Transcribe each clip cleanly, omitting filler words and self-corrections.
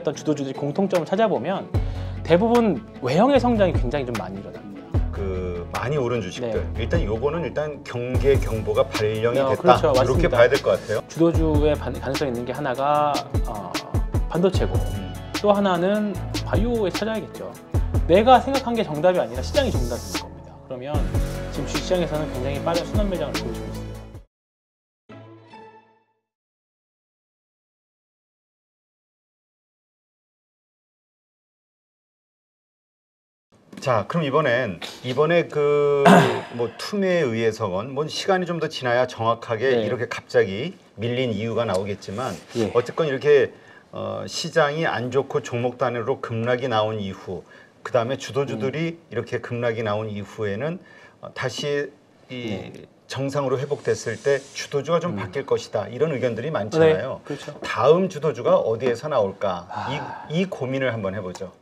말씀드렸던 주도주들이 공통점을 찾아보면 대부분 외형의 성장이 굉장히 좀 많이 일어납니다. 많이 오른 주식들. 네. 일단 요거는 일단 경계 경보가 발령이 됐다. 그렇죠, 이렇게 맞습니다. 봐야 될 것 같아요. 주도주의 가능성이 있는 게 하나가 반도체고 또 하나는 바이오에 찾아야겠죠. 내가 생각한 게 정답이 아니라 시장이 정답인 겁니다. 그러면 지금 주식시장에서는 굉장히 빠른 순환 매장을 보여주고 있습니다. 자, 그럼 이번에 뭐 투매에 의해서건 뭐 시간이 좀 더 지나야 정확하게 네. 이렇게 갑자기 밀린 이유가 나오겠지만 예. 어쨌건 이렇게 시장이 안 좋고 종목 단위로 급락이 나온 이후 그 다음에 주도주들이 이렇게 급락이 나온 이후에는 다시 정상으로 회복됐을 때 주도주가 좀 바뀔 것이다 이런 의견들이 많잖아요. 네, 그렇죠. 다음 주도주가 어디에서 나올까 이 고민을 한번 해보죠.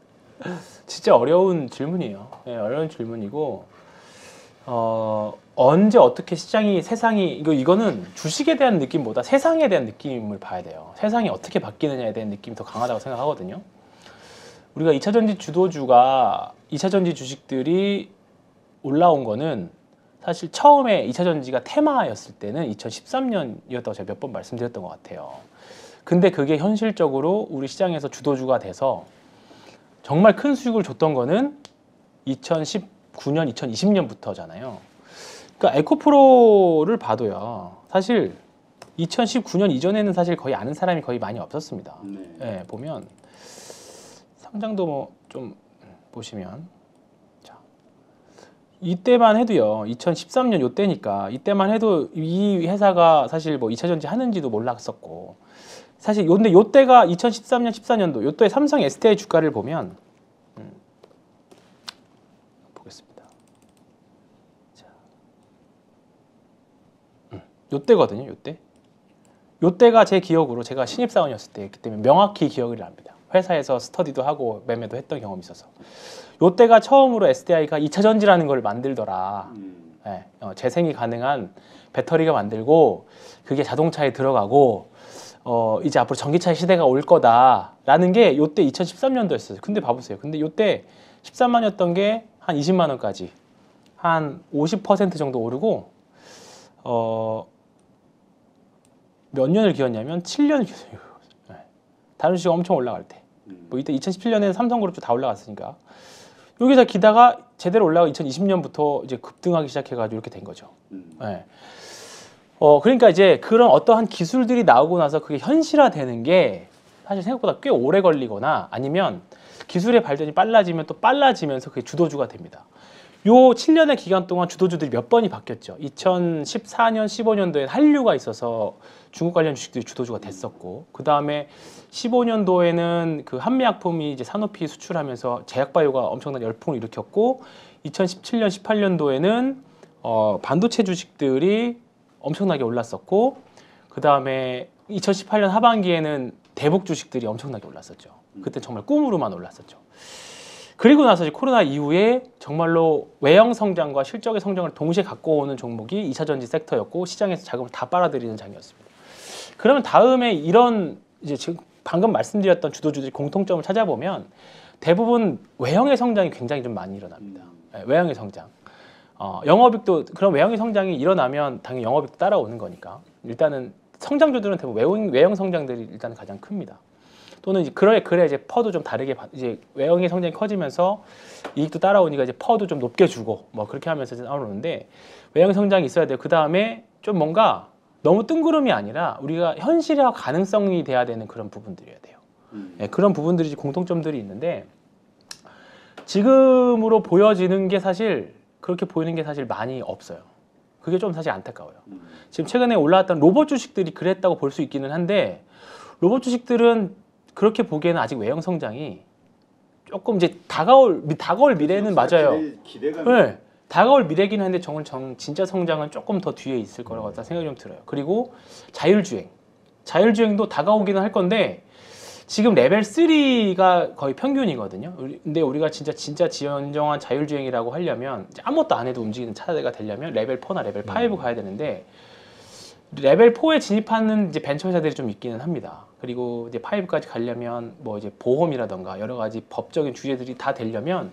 진짜 어려운 질문이에요. 네, 어려운 질문이고 언제 어떻게 세상이 이거는 주식에 대한 느낌보다 세상에 대한 느낌을 봐야 돼요. 세상이 어떻게 바뀌느냐에 대한 느낌이 더 강하다고 생각하거든요. 우리가 2차전지 주도주가 2차전지 주식들이 올라온 거는 사실 처음에 2차전지가 테마였을 때는 2013년이었다고 제가 몇 번 말씀드렸던 것 같아요. 근데 그게 현실적으로 우리 시장에서 주도주가 돼서 정말 큰 수익을 줬던 거는 2019년, 2020년부터잖아요. 그러니까 에코프로를 봐도요. 사실 2019년 이전에는 사실 거의 아는 사람이 거의 많이 없었습니다. 네, 보면 상장도 뭐 좀 보시면 자, 이때만 해도요. 2013년 요때니까 이때만 해도 이 회사가 사실 뭐 2차전지 하는지도 몰랐었고 사실 근데 요때가 2013년, 14년도 요때 삼성 SDI 주가를 보면 보겠습니다. 자, 요때거든요. 요때가 제 기억으로 제가 신입사원이었을 때였기 때문에 명확히 기억을 납니다. 회사에서 스터디도 하고 매매도 했던 경험이 있어서 요때가 처음으로 SDI가 2차전지라는 걸 만들더라. 네, 재생이 가능한 배터리가 만들고 그게 자동차에 들어가고 이제 앞으로 전기차의 시대가 올 거다라는 게 요때 2013년도였어요. 근데 봐보세요. 근데 요때 13만이었던 게 한 20만 원까지 한 50% 정도 오르고 몇 년을 기었냐면 7년을 기었어요. 네. 다른 주식 엄청 올라갈 때. 뭐 이때 2017년에는 삼성그룹도 다 올라갔으니까 여기서 기다가 제대로 올라가 2020년부터 이제 급등하기 시작해가지고 이렇게 된 거죠. 네. 그러니까 이제 그런 어떠한 기술들이 나오고 나서 그게 현실화되는 게 사실 생각보다 꽤 오래 걸리거나 아니면 기술의 발전이 빨라지면 또 빨라지면서 그게 주도주가 됩니다. 요 7년의 기간 동안 주도주들이 몇 번이 바뀌었죠. 2014년, 15년도에 한류가 있어서 중국 관련 주식들이 주도주가 됐었고 그 다음에 15년도에는 그 한미약품이 이제 산오피 수출하면서 제약바이오가 엄청난 열풍을 일으켰고 2017년, 18년도에는 반도체 주식들이 엄청나게 올랐었고 그 다음에 2018년 하반기에는 대북 주식들이 엄청나게 올랐었죠. 그때 정말 꿈으로만 올랐었죠. 그리고 나서 이제 코로나 이후에 정말로 외형 성장과 실적의 성장을 동시에 갖고 오는 종목이 2차전지 섹터였고 시장에서 자금을 다 빨아들이는 장이었습니다. 그러면 다음에 이런 이제 지금 방금 말씀드렸던 주도주들이 공통점을 찾아보면 대부분 외형의 성장이 굉장히 좀 많이 일어납니다. 네, 외형의 성장. 영업이익도 그런 외형의 성장이 일어나면 당연히 영업이익도 따라오는 거니까 일단은 성장주들은 대부분 외형 성장들이 일단 가장 큽니다. 또는 이제 그래 이제 퍼도 좀 다르게 이제 외형의 성장이 커지면서 이익도 따라오니까 이제 퍼도 좀 높게 주고 뭐 그렇게 하면서 나오는데 외형 성장이 있어야 돼요. 그 다음에 좀 뭔가 너무 뜬구름이 아니라 우리가 현실화 가능성이 돼야 되는 그런 부분들이어야 돼요. 네, 그런 부분들이 공통점들이 있는데 지금으로 보여지는 게 사실 그렇게 보이는 게 사실 많이 없어요. 그게 좀 사실 안타까워요. 지금 최근에 올라왔던 로봇 주식들이 그랬다고 볼 수 있기는 한데 로봇 주식들은 그렇게 보기에는 아직 외형 성장이 조금 이제 다가올 미래는 맞아요. 네, 다가올 미래긴 한데 진짜 성장은 조금 더 뒤에 있을 거라고 생각이 좀 들어요. 그리고 자율주행도 다가오기는 할 건데 지금 레벨 3가 거의 평균이거든요. 근데 우리가 진짜 진정한 자율주행이라고 하려면 아무것도 안 해도 움직이는 차가 되려면 레벨 4나 레벨 5 가야 되는데 레벨 4에 진입하는 이제 벤처 회사들이 좀 있기는 합니다. 그리고 이제 5까지 가려면 뭐 이제 보험이라던가 여러 가지 법적인 규제들이 다 되려면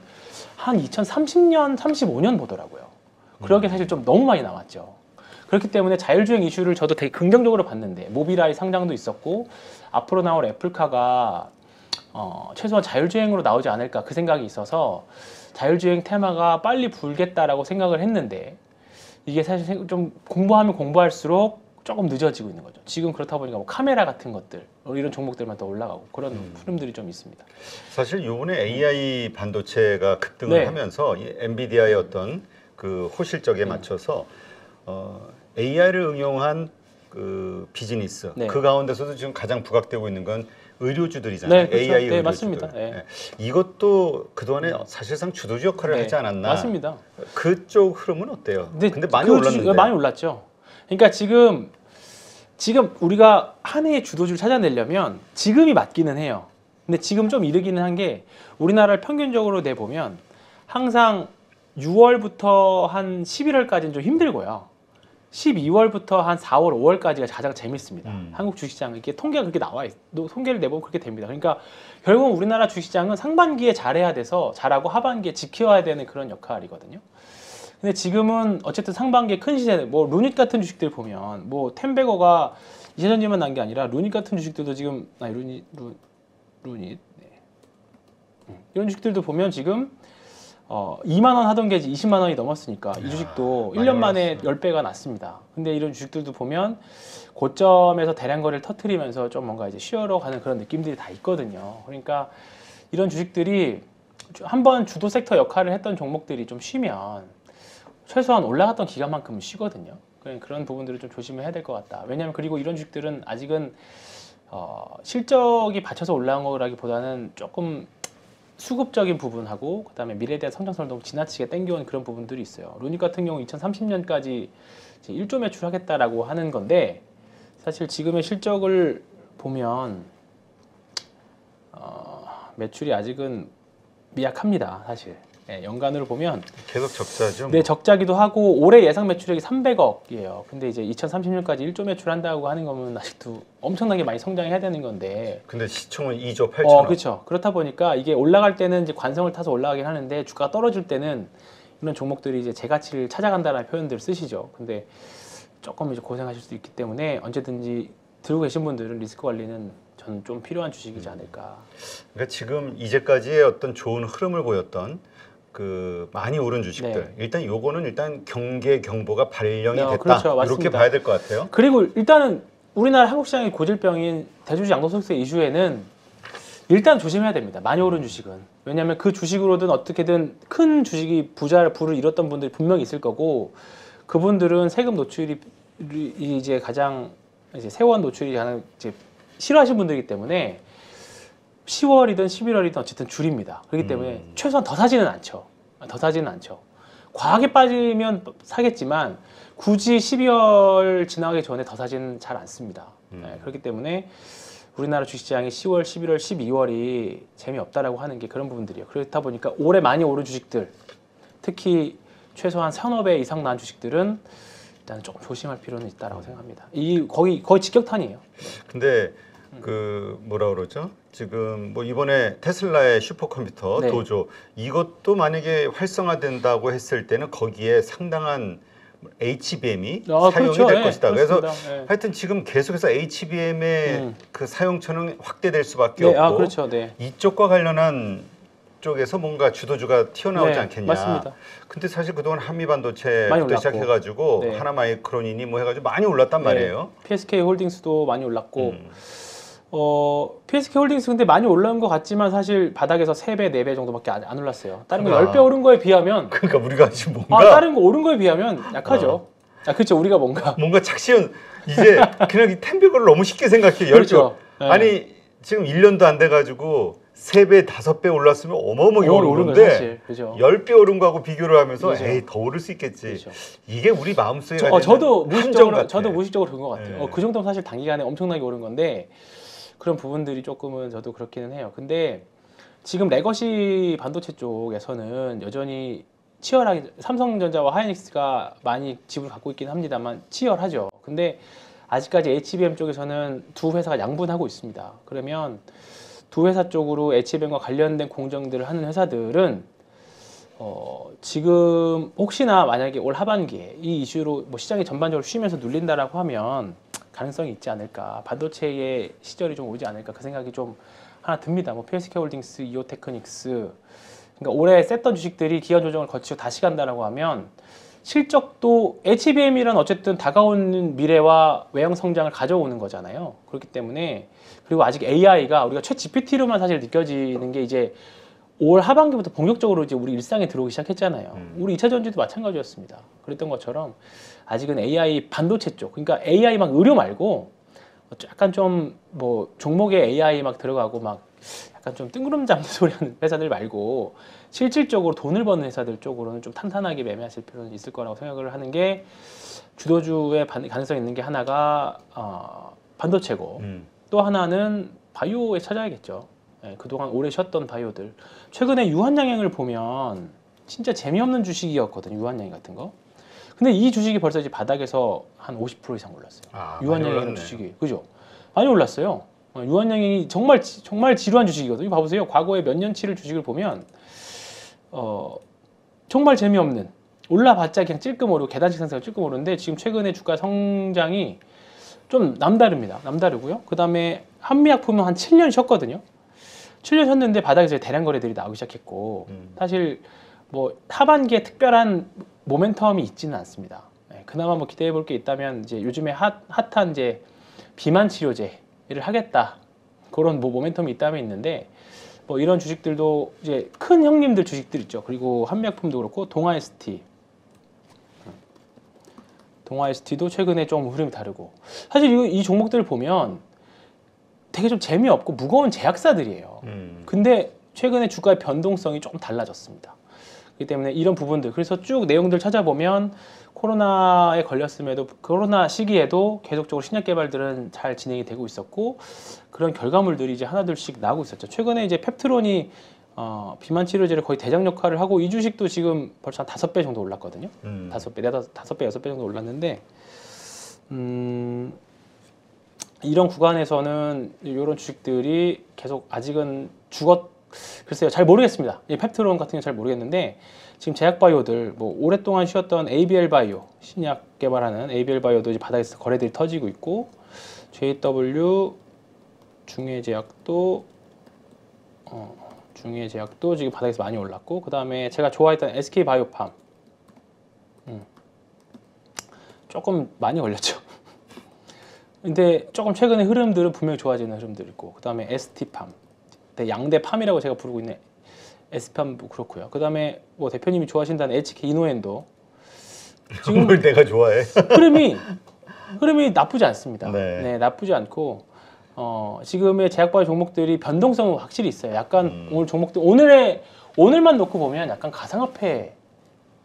한 2030년, 35년 보더라고요. 그러게 사실 좀 너무 많이 남았죠. 그렇기 때문에 자율주행 이슈를 저도 되게 긍정적으로 봤는데 모빌아이 상장도 있었고 앞으로 나올 애플카가 최소한 자율주행으로 나오지 않을까 그 생각이 있어서 자율주행 테마가 빨리 불겠다라고 생각을 했는데 이게 사실 좀 공부하면 공부할수록 조금 늦어지고 있는 거죠. 지금 그렇다 보니까 뭐 카메라 같은 것들 이런 종목들만 더 올라가고 그런 흐름들이 좀 있습니다. 사실 요번에 AI 반도체가 급등을 네. 하면서 이 엔비디아의 어떤 그 호실적에 맞춰서 AI를 응용한 그 비즈니스 네. 그 가운데서도 지금 가장 부각되고 있는 건 의료주들이잖아요. 네, 그렇죠. AI 네, 의료주들. 맞습니다. 네. 네. 이것도 그동안에 사실상 주도주 역할을 네, 하지 않았나. 맞습니다. 그쪽 흐름은 어때요? 근데 많이 그 올랐는데. 많이 올랐죠. 그러니까 지금 우리가 한 해의 주도주를 찾아내려면 지금이 맞기는 해요. 근데 지금 좀 이르기는 한 게 우리나라를 평균적으로 내보면 항상 6월부터 한 11월까지는 좀 힘들고요. 12월부터 한 4월, 5월까지가 가장 재밌습니다. 한국 주식시장 이게 통계가 그렇게 나와 있, 통계를 내보면 그렇게 됩니다. 그러니까 결국 우리나라 주식시장은 상반기에 잘해야 돼서 잘하고 하반기에 지켜야 되는 그런 역할이거든요. 근데 지금은 어쨌든 상반기에 큰 시세, 뭐 루닛 같은 주식들 보면 뭐 템베거가 이세전지만 난 게 아니라 루닛 같은 주식들도 지금 루닛 네. 이런 주식들도 보면 지금 2만 원 하던 게 이제 20만 원이 넘었으니까 이 주식도 1년 만에 10배가 났습니다. 근데 이런 주식들도 보면 고점에서 대량 거래를 터트리면서 좀 뭔가 이제 쉬어러 가는 그런 느낌들이 다 있거든요. 그러니까 이런 주식들이 한번 주도 섹터 역할을 했던 종목들이 좀 쉬면 최소한 올라갔던 기간만큼은 쉬거든요. 그런 부분들을 좀 조심을 해야 될 것 같다. 왜냐하면 그리고 이런 주식들은 아직은 실적이 받쳐서 올라온 거라기보다는 조금 수급적인 부분하고 그다음에 미래에 대한 성장성을 너무 지나치게 땡겨온 그런 부분들이 있어요. 루닛 같은 경우 2030년까지 1조 매출하겠다라고 하는 건데 사실 지금의 실적을 보면 매출이 아직은 미약합니다. 사실 연간으로 보면 계속 적자죠. 네, 적자기도 하고 올해 예상 매출액이 300억이에요. 근데 이제 2030년까지 1조 매출한다고 하는 거면 아직도 엄청나게 많이 성장해야 되는 건데. 근데 시총은 2조 8천억. 그렇죠. 그렇다 보니까 이게 올라갈 때는 이제 관성을 타서 올라가긴 하는데 주가가 떨어질 때는 이런 종목들이 이제 재가치를 찾아간다는 표현들을 쓰시죠. 근데 조금 이제 고생하실 수 있기 때문에 언제든지 들고 계신 분들은 리스크 관리는 저는 좀 필요한 주식이지 않을까. 그러니까 지금 이제까지의 어떤 좋은 흐름을 보였던 그 많이 오른 주식들 네. 일단 요거는 일단 경계 경보가 발령이 됐다 그렇죠. 이렇게 맞습니다. 봐야 될 것 같아요. 그리고 일단은 우리나라 한국 시장의 고질병인 대주주 양도소득세 이슈에는 일단 조심해야 됩니다. 많이 오른 주식은. 왜냐하면 그 주식으로든 어떻게든 큰 주식이 부를 잃었던 분들이 분명히 있을 거고 그분들은 세금 노출이 이제 가장 이제 세원 노출이 가장 이제 싫어하시는 분들이기 때문에 10월이든 11월이든 어쨌든 줄입니다. 그렇기 때문에 최소한 더 사지는 않죠. 과하게 빠지면 사겠지만 굳이 12월 지나가기 전에 더 사지는 잘 않습니다. 그렇기 때문에 우리나라 주식시장이 10월, 11월, 12월이 재미없다라고 하는 게 그런 부분들이에요. 그렇다 보니까 올해 많이 오른 주식들, 특히 최소한 3~4배 이상 난 주식들은 일단 조금 조심할 필요는 있다라고 생각합니다. 거의 직격탄이에요. 근데 그 뭐라 그러죠? 지금 뭐 이번에 테슬라의 슈퍼컴퓨터 네. 도조 이것도 만약에 활성화된다고 했을 때는 거기에 상당한 HBM이 사용이 그렇죠. 될 네, 것이다. 그렇습니다. 그래서 네. 하여튼 지금 계속해서 HBM의 그 사용처는 확대될 수밖에 네, 없고 그렇죠. 네. 이쪽과 관련한 쪽에서 뭔가 주도주가 튀어나오지 네, 않겠냐. 맞습니다. 근데 사실 그동안 많이 한미반도체부터 올랐고. 시작해가지고 네. 하나마이크론이니 뭐 해가지고 많이 올랐단 말이에요. PSK 홀딩스도 많이 올랐고 PSK 홀딩스 근데 많이 올라온 것 같지만 사실 바닥에서 3배, 4배 정도밖에 안 올랐어요. 다른 거 10배 오른 거에 비하면 그러니까 우리가 지금 뭔가 다른 거 오른 거에 비하면 약하죠. 그렇죠. 우리가 뭔가 착시현 이제 그냥 이 템백을 너무 쉽게 생각해요. 그렇죠. 네. 아니 지금 1년도 안 돼가지고 3배, 5배 올랐으면 어마어마하게 오른 건데 사실. 그렇죠. 10배 오른 거하고 비교를 하면서 그렇죠. 에이 더 오를 수 있겠지. 그렇죠. 이게 우리 마음속에 저도 함정 무의식적으로 그런 것 같아요. 네. 그 정도면 사실 단기간에 엄청나게 오른 건데 그런 부분들이 조금은 저도 그렇기는 해요. 근데 지금 레거시 반도체 쪽에서는 여전히 치열하게 삼성전자와 하이닉스가 많이 지분을 갖고 있긴 합니다만 치열하죠. 근데 아직까지 HBM 쪽에서는 두 회사가 양분하고 있습니다. 그러면 두 회사 쪽으로 HBM과 관련된 공정들을 하는 회사들은 지금 혹시나 만약에 올 하반기에 이 이슈로 뭐 시장이 전반적으로 쉬면서 눌린다라고 하면 가능성이 있지 않을까, 반도체의 시절이 좀 오지 않을까, 그 생각이 좀 하나 듭니다. 뭐 PSK홀딩스, 이오테크닉스, 그러니까 올해 셌던 주식들이 기간 조정을 거치고 다시 간다라고 하면 실적도 HBM이란 어쨌든 다가오는 미래와 외형 성장을 가져오는 거잖아요. 그렇기 때문에, 그리고 아직 AI가 우리가 최 GPT로만 사실 느껴지는 게 이제 올 하반기부터 본격적으로 이제 우리 일상에 들어오기 시작했잖아요. 우리 2차 전지도 마찬가지였습니다. 그랬던 것처럼 아직은 AI 반도체 쪽, 그러니까 AI 막 의료 말고 약간 좀 뭐 종목에 AI 막 들어가고 막 약간 좀 뜬구름 잡는 소리 하는 회사들 말고 실질적으로 돈을 버는 회사들 쪽으로는 좀 탄탄하게 매매하실 필요는 있을 거라고 생각을 하는 게, 주도주의 가능성이 있는 게 하나가 반도체고, 또 하나는 바이오에 찾아야겠죠. 네, 그동안 오래 쉬었던 바이오들. 최근에 유한양행을 보면 진짜 재미없는 주식이었거든요. 유한양행 같은 거. 근데 이 주식이 벌써 이제 바닥에서 한 50% 이상 올랐어요. 유한양행 주식이. 그죠? 많이 올랐어요. 유한양행이 정말 지루한 주식이거든요. 봐보세요. 과거에 몇 년치를 주식을 보면 정말 재미없는, 올라봤자 그냥 찔끔 오르고 계단식 상승을 찔끔 오르는데, 지금 최근에 주가 성장이 좀 남다릅니다. 남다르고요. 그 다음에 한미약품은 한 7년 쉬었거든요. 7년 쉬었는데 바닥에서 대량 거래들이 나오기 시작했고, 사실 뭐 하반기에 특별한 모멘텀이 있지는 않습니다. 네, 그나마 뭐 기대해 볼 게 있다면 이제 요즘에 핫한 이제 비만 치료제를 하겠다, 그런 뭐 모멘텀이 있다면 있는데, 뭐 이런 주식들도 이제 큰 형님들 주식들 있죠. 그리고 한미약품도 그렇고 동아ST도 최근에 좀 흐름이 다르고, 사실 이 종목들을 보면 되게 좀 재미없고 무거운 제약사들이에요. 근데 최근에 주가의 변동성이 조금 달라졌습니다. 그렇기 때문에 이런 부분들, 그래서 쭉 내용들 찾아보면 코로나에 걸렸음에도, 코로나 시기에도 계속적으로 신약 개발들은 잘 진행이 되고 있었고, 그런 결과물들이 이제 하나둘씩 나오고 있었죠. 최근에 이제 펩트론이 비만 치료제를 거의 대장 역할을 하고, 이 주식도 지금 벌써 한 5배 정도 올랐거든요. 5배, 6배 정도 올랐는데, 이런 구간에서는 이런 주식들이 계속 아직은 글쎄요, 잘 모르겠습니다. 이 펩트론 같은 경우 잘 모르겠는데, 지금 제약바이오들, 뭐 오랫동안 쉬었던 ABL 바이오, 신약 개발하는 ABL 바이오도 이제 바닥에서 거래들이 터지고 있고, JW 중해제약도 지금 바닥에서 많이 올랐고, 그 다음에 제가 좋아했던 SK 바이오팜 조금 많이 올렸죠. 근데 조금 최근에 흐름들은 분명히 좋아지는 흐름들이 있고, 그 다음에 ST팜, 양대팜이라고 제가 부르고 있는 ST팜도 그렇고요. 그 다음에 뭐 대표님이 좋아하신다는 HK 이노엔도 지금 뭘 내가 좋아해? 흐름이 나쁘지 않습니다. 네, 나쁘지 않고, 지금의 제약바이오 종목들이 변동성은 확실히 있어요. 약간 오늘 종목들, 오늘만 놓고 보면 약간 가상화폐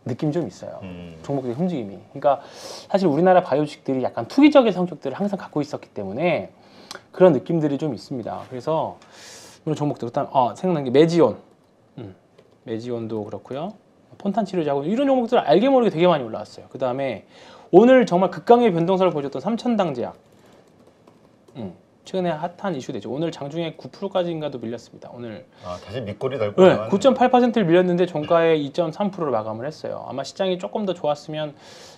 느낌 좀 있어요. 종목들의 움직임이. 그러니까 사실 우리나라 바이오 주식들이 약간 투기적인 성격들을 항상 갖고 있었기 때문에 그런 느낌들이 좀 있습니다. 그래서 이런 종목들, 일단 생각난 게 메지온, 메지온도 그렇고요. 폰탄 치료제하고 이런 종목들 알게 모르게 되게 많이 올라왔어요. 그 다음에 오늘 정말 극강의 변동성을 보여줬던 삼천당제약, 최근에 핫한 이슈 되죠. 오늘 장중에 9%까지인가도 밀렸습니다. 오늘 다시 밑골이 달고, 네, 9.8%를 밀렸는데 종가에 2.3%를 마감을 했어요. 아마 시장이 조금 더 좋았으면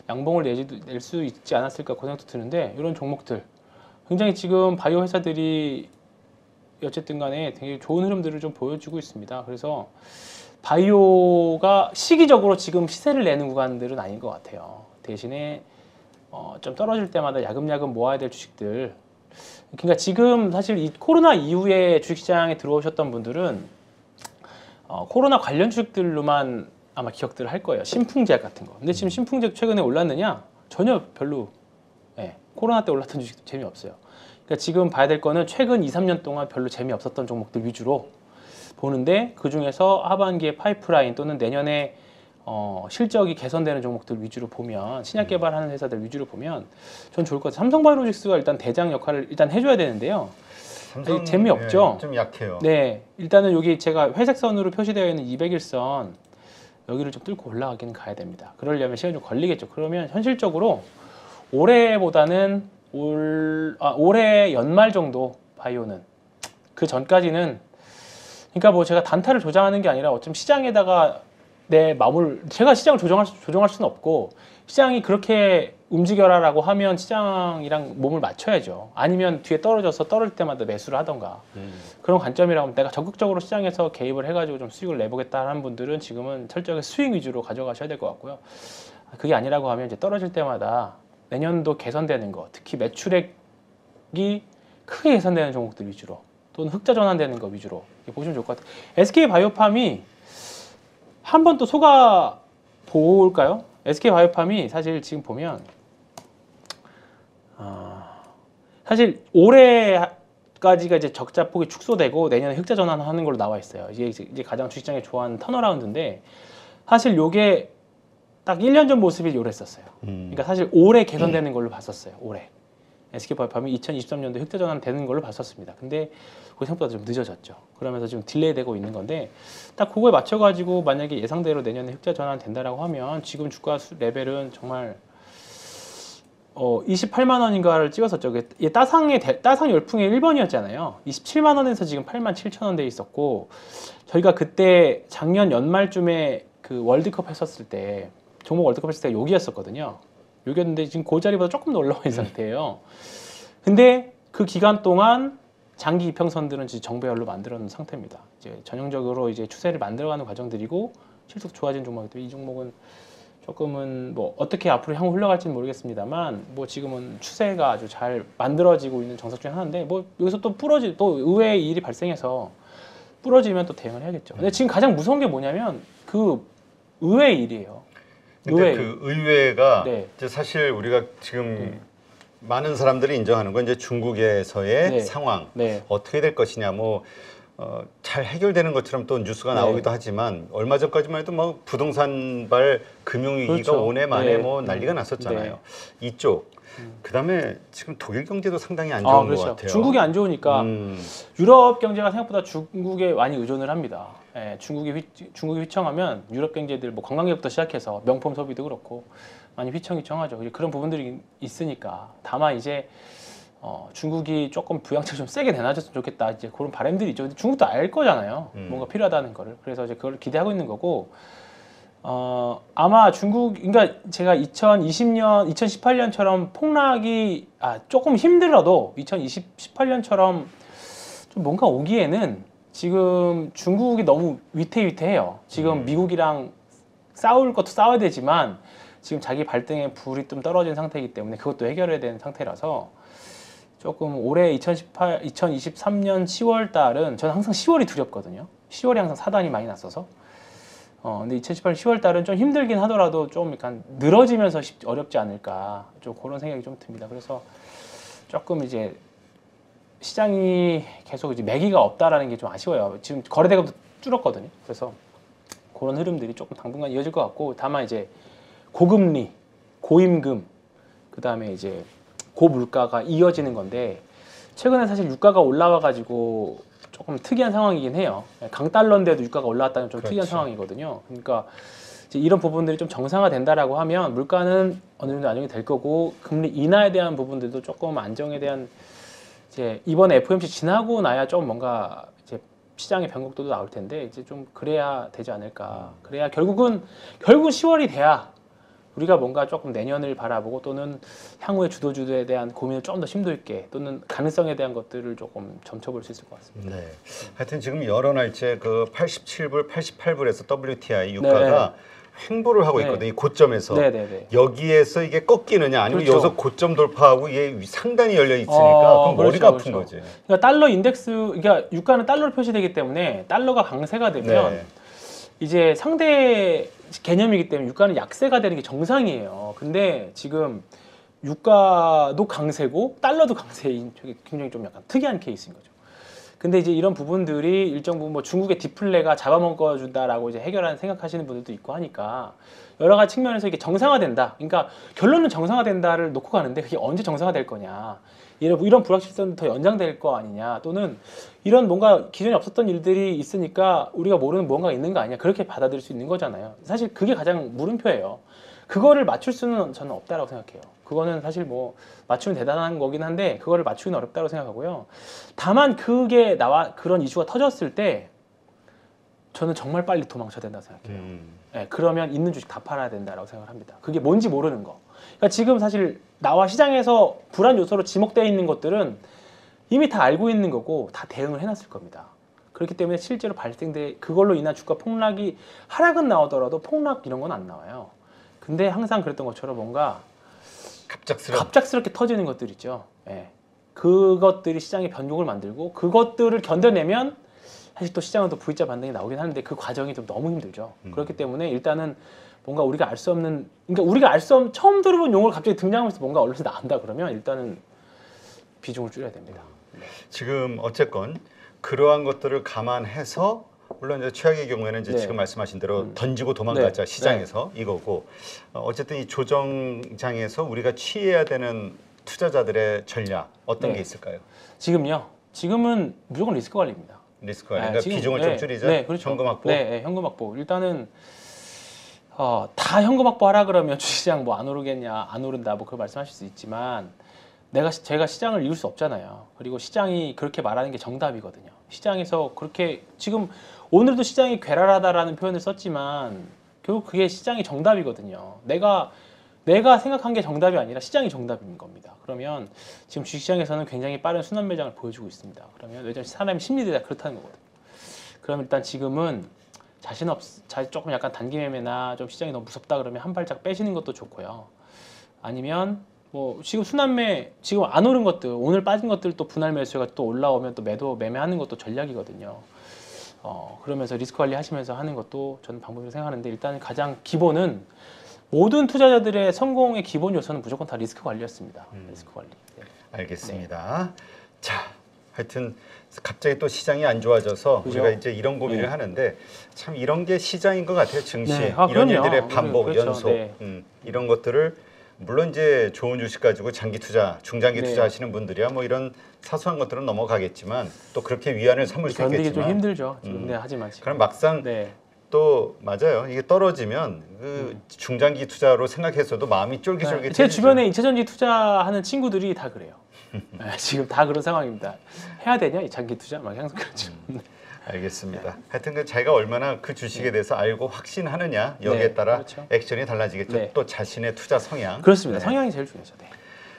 양봉을 낼 수 있지 않았을까, 그 생각도 드는데, 이런 종목들 굉장히 지금 바이오 회사들이 어쨌든 간에 되게 좋은 흐름들을 좀 보여주고 있습니다. 그래서 바이오가 시기적으로 지금 시세를 내는 구간들은 아닌 것 같아요. 대신에 좀 떨어질 때마다 야금야금 모아야 될 주식들, 그러니까 지금 사실 이 코로나 이후에 주식시장에 들어오셨던 분들은 코로나 관련 주식들로만 아마 기억들을 할 거예요. 신풍제약 같은 거. 근데 지금 신풍제약 최근에 올랐느냐? 전혀 별로. 코로나 때 올랐던 주식도 재미없어요. 그러니까 지금 봐야 될 거는 최근 2, 3년 동안 별로 재미없었던 종목들 위주로 보는데, 그 중에서 하반기에 파이프라인 또는 내년에 실적이 개선되는 종목들 위주로 보면, 신약 개발하는 회사들 위주로 보면 전 좋을 것 같아요. 삼성바이오로직스가 일단 대장 역할을 일단 해줘야 되는데요. 삼성 재미없죠. 좀 약해요. 네, 일단은 여기 제가 회색 선으로 표시되어 있는 200일선 여기를 좀 뚫고 올라가기는 가야 됩니다. 그러려면 시간이 좀 걸리겠죠. 그러면 현실적으로 올해보다는 올해 연말 정도 바이오는 그 전까지는 그러니까 뭐 제가 단타를 조장하는 게 아니라 어쩜 시장에다가 내 마음을 제가 시장을 조정할 수는 없고 시장이 그렇게 움직여라라고 하면 시장이랑 몸을 맞춰야죠. 아니면 뒤에 떨어져서 떨어질 때마다 매수를 하던가 그런 관점이라면 내가 적극적으로 시장에서 개입을 해가지고 좀 수익을 내보겠다 하는 분들은 지금은 철저하게 수익 위주로 가져가셔야 될 것 같고요. 그게 아니라고 하면 이제 떨어질 때마다 내년도 개선되는 거, 특히 매출액이 크게 개선되는 종목들 위주로 또는 흑자 전환되는 거 위주로 보시면 좋을 것 같아요. SK 바이오팜이 한 번 또 속아 볼까요? SK 바이오팜이 사실 지금 보면 사실 올해까지가 이제 적자 폭이 축소되고 내년에 흑자 전환하는 걸로 나와 있어요. 이제 가장 주식장에 좋아하는 턴어라운드인데 사실 요게 딱 1년 전 모습이 요랬었어요. 그러니까 사실 올해 개선되는 걸로 봤었어요. 올해 SK바이오팜이 2023년도에 흑자 전환 되는 걸로 봤었습니다. 근데 그게 생각보다 좀 늦어졌죠. 그러면서 지금 딜레이 되고 있는 건데 딱 그거에 맞춰가지고 만약에 예상대로 내년에 흑자 전환 된다라고 하면 지금 주가 레벨은 정말 28만 원인가를 찍었었죠. 이게 따상 열풍의 1번이었잖아요. 27만 원에서 지금 8만 7천 원 돼 있었고 저희가 그때 작년 연말쯤에 그 월드컵 했었을 때 종목 월드컵 했을 때 여기였었거든요. 여기였는데 지금 그 자리보다 조금 더 올라와 있는 상태예요. 근데 그 기간 동안 장기 이평선들은 지금 정배열로 만들어 놓은 상태입니다. 이제 전형적으로 이제 추세를 만들어가는 과정들이고 실속 좋아진 종목이기 이 종목은 조금은 뭐 어떻게 앞으로 향후 흘러갈지는 모르겠습니다만 뭐 지금은 추세가 아주 잘 만들어지고 있는 정석 중에 하나인데 뭐 여기서 또 또 의외의 일이 발생해서 부러지면 또 대응을 해야겠죠. 근데 지금 가장 무서운 게 뭐냐면 그 의외의 일이에요. 근데 그 의외가 네. 이제 사실 우리가 지금 많은 사람들이 인정하는 건 이제 중국에서의 네. 상황 네. 어떻게 될 것이냐 뭐 잘 해결되는 것처럼 또 뉴스가 나오기도 하지만 얼마 전까지만 해도 뭐 부동산발 금융위기가 그렇죠. 오네 만에 네. 뭐 난리가 났었잖아요. 이쪽 그다음에 지금 독일 경제도 상당히 안 좋은 것 그렇죠. 같아요. 중국이 안 좋으니까 유럽 경제가 생각보다 중국에 많이 의존을 합니다. 예, 중국이 휘청하면 유럽 경제들 뭐 관광業부터 시작해서 명품 소비도 그렇고 많이 휘청휘청하죠. 그런 부분들이 있으니까 다만 이제 중국이 조금 부양책 좀 세게 내놔줬으면 좋겠다. 이제 그런 바람들이 있죠. 근데 중국도 알 거잖아요. 뭔가 필요하다는 거를. 그래서 이제 그걸 기대하고 있는 거고. 아마 그러니까 제가 2020년, 2018년처럼 폭락이 조금 힘들어도 2018년처럼 좀 뭔가 오기에는 지금 중국이 너무 위태위태해요. 지금 미국이랑 싸울 것도 싸워야 되지만 지금 자기 발등에 불이 좀 떨어진 상태이기 때문에 그것도 해결해야 되는 상태라서 조금 올해 2023년 10월 달은 저는 항상 10월이 두렵거든요. 10월이 항상 사단이 많이 났어서. 근데 2018년 10월 달은 좀 힘들긴 하더라도 좀 약간 늘어지면서 어렵지 않을까. 좀 그런 생각이 좀 듭니다. 그래서 조금 이제 시장이 계속 이제 매기가 없다라는 게 좀 아쉬워요. 지금 거래대금도 줄었거든요. 그래서 그런 흐름들이 조금 당분간 이어질 것 같고 다만 이제 고금리, 고임금, 그 다음에 이제 고물가가 이어지는 건데 최근에 사실 유가가 올라와가지고 조금 특이한 상황이긴 해요. 강달러인데도 유가가 올라왔다는 좀 특이한 상황이거든요. 그러니까 이제 이런 부분들이 좀 정상화된다라고 하면 물가는 어느 정도 안정이 될 거고 금리 인하에 대한 부분들도 조금 안정에 대한 이제 이번에 FOMC 지나고 나야 좀 뭔가 이제 시장의 변곡도도 나올 텐데 이제 좀 그래야 되지 않을까. 그래야 결국 10월이 돼야 우리가 뭔가 조금 내년을 바라보고 또는 향후의 주도주에 대한 고민을 좀 더 심도 있게 또는 가능성에 대한 것들을 조금 점쳐볼 수 있을 것 같습니다. 네. 하여튼 지금 여러 날째 그 87불, 88불에서 WTI 유가가 횡보를 하고 있거든요. 이 고점에서. 여기에서 이게 꺾이느냐 아니면 여기서 고점 돌파하고 이게 상단이 열려 있으니까 그럼 머리가 아픈 거지. 그러니까 달러 인덱스, 그러니까 유가는 달러로 표시되기 때문에 달러가 강세가 되면 이제 상대 개념이기 때문에 유가는 약세가 되는 게 정상이에요. 근데 지금 유가도 강세고 달러도 강세인 굉장히 좀 약간 특이한 케이스인 거죠. 근데 이제 이런 부분들이 일정 부분 뭐 중국의 디플레가 잡아먹어준다라고 이제 생각하시는 분들도 있고 하니까 여러 가지 측면에서 이게 정상화된다. 그러니까 결론은 정상화된다를 놓고 가는데 그게 언제 정상화될 거냐. 이런 불확실성도 더 연장될 거 아니냐. 또는 이런 뭔가 기존에 없었던 일들이 있으니까 우리가 모르는 뭔가가 있는 거 아니냐. 그렇게 받아들일 수 있는 거잖아요. 사실 그게 가장 물음표예요. 그거를 맞출 수는 저는 없다라고 생각해요. 그거는 사실 뭐 맞추면 대단한 거긴 한데 그거를 맞추기는 어렵다고 생각하고요. 다만 그게 그런 이슈가 터졌을 때 저는 정말 빨리 도망쳐야 된다고 생각해요. 네, 그러면 있는 주식 다 팔아야 된다라고 생각을 합니다. 그게 뭔지 모르는 거. 그러니까 지금 사실 나와 시장에서 불안 요소로 지목되어 있는 것들은 이미 다 알고 있는 거고 다 대응을 해놨을 겁니다. 그렇기 때문에 실제로 발생돼 그걸로 인한 주가 폭락이 하락은 나오더라도 폭락 이런 건 안 나와요. 근데 항상 그랬던 것처럼 뭔가 갑작스럽게 터지는 것들 있죠. 예. 그것들이 시장의 변곡을 만들고 그것들을 견뎌내면 사실 또 시장은 또 V자 반등이 나오긴 하는데 그 과정이 좀 너무 힘들죠. 그렇기 때문에 일단은 뭔가 우리가 알 수 없는, 그러니까 우리가 알 수 없는 처음 들어본 용어를 갑자기 등장하면서 뭔가 언론에서 나온다 그러면 일단은 비중을 줄여야 됩니다. 지금 어쨌건 그러한 것들을 감안해서 물론 이제 최악의 경우에는 이제 네. 지금 말씀하신 대로 던지고 도망가자 네. 시장에서 이거고 어쨌든 이 조정장에서 우리가 취해야 되는 투자자들의 전략 어떤 네. 게 있을까요? 지금요. 지금은 무조건 리스크 관리입니다. 리스크 관리. 그러니까 지금, 비중을 좀 줄이자. 네, 그렇죠. 현금 확보. 네, 네, 현금 확보. 일단은 다 현금 확보하라 그러면 주시장 뭐 안 오르겠냐, 안 오른다, 뭐 그걸 말씀하실 수 있지만 제가 시장을 이룰 수 없잖아요. 그리고 시장이 그렇게 말하는 게 정답이거든요. 시장에서 그렇게 지금 오늘도 시장이 괴랄하다라는 표현을 썼지만 결국 그게 시장이 정답이거든요. 내가 생각한 게 정답이 아니라 시장이 정답인 겁니다. 그러면 지금 주식시장에서는 굉장히 빠른 순환 매장을 보여주고 있습니다. 그러면 왜냐면 사람의 심리들이 다 그렇다는 거거든요. 그럼 일단 지금은 조금 약간 단기 매매나 좀 시장이 너무 무섭다 그러면 한 발짝 빼시는 것도 좋고요. 아니면 뭐 지금 순환매 지금 안 오른 것들 오늘 빠진 것들 또 분할 매수가 또 올라오면 또 매매하는 것도 전략이거든요. 그러면서 리스크 관리 하시면서 하는 것도 저는 방법이라고 생각하는데 일단 가장 기본은 모든 투자자들의 성공의 기본 요소는 무조건 다 리스크 관리였습니다. 리스크 관리. 네. 알겠습니다. 자, 하여튼 갑자기 또 시장이 안 좋아져서 그죠? 우리가 이제 이런 고민을 네. 하는데 참 이런 게 시장인 것 같아요. 증시 네. 이런 그럼요. 일들의 반복, 그렇죠. 연속 네. 이런 것들을 물론 이제 좋은 주식 가지고 장기 투자, 중장기 네. 투자하시는 분들이야 뭐 이런 사소한 것들은 넘어가겠지만 또 그렇게 위안을 삼을 수 견디기 좀 있겠지만 힘들죠. 지금 하지만 지금. 그럼 막상 네. 또 맞아요. 이게 떨어지면 그 중장기 투자로 생각해서도 마음이 쫄깃쫄깃해지죠. 제 주변에 이차전지 투자하는 친구들이 다 그래요. 네, 지금 다 그런 상황입니다. 해야 되냐 이 장기 투자 막 항상 그렇죠. 알겠습니다. 하여튼 그 자기가 얼마나 그 주식에 대해서 알고 확신하느냐 여기에 네, 따라 그렇죠. 액션이 달라지겠죠. 네. 또 자신의 투자 성향. 그렇습니다. 네. 성향이 제일 중요하죠. 네.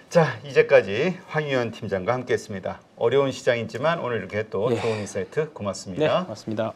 자, 이제까지 황유현 팀장과 함께했습니다. 어려운 시장이지만 오늘 이렇게 또 네. 좋은 인사이트 네, 고맙습니다. 맞습니다.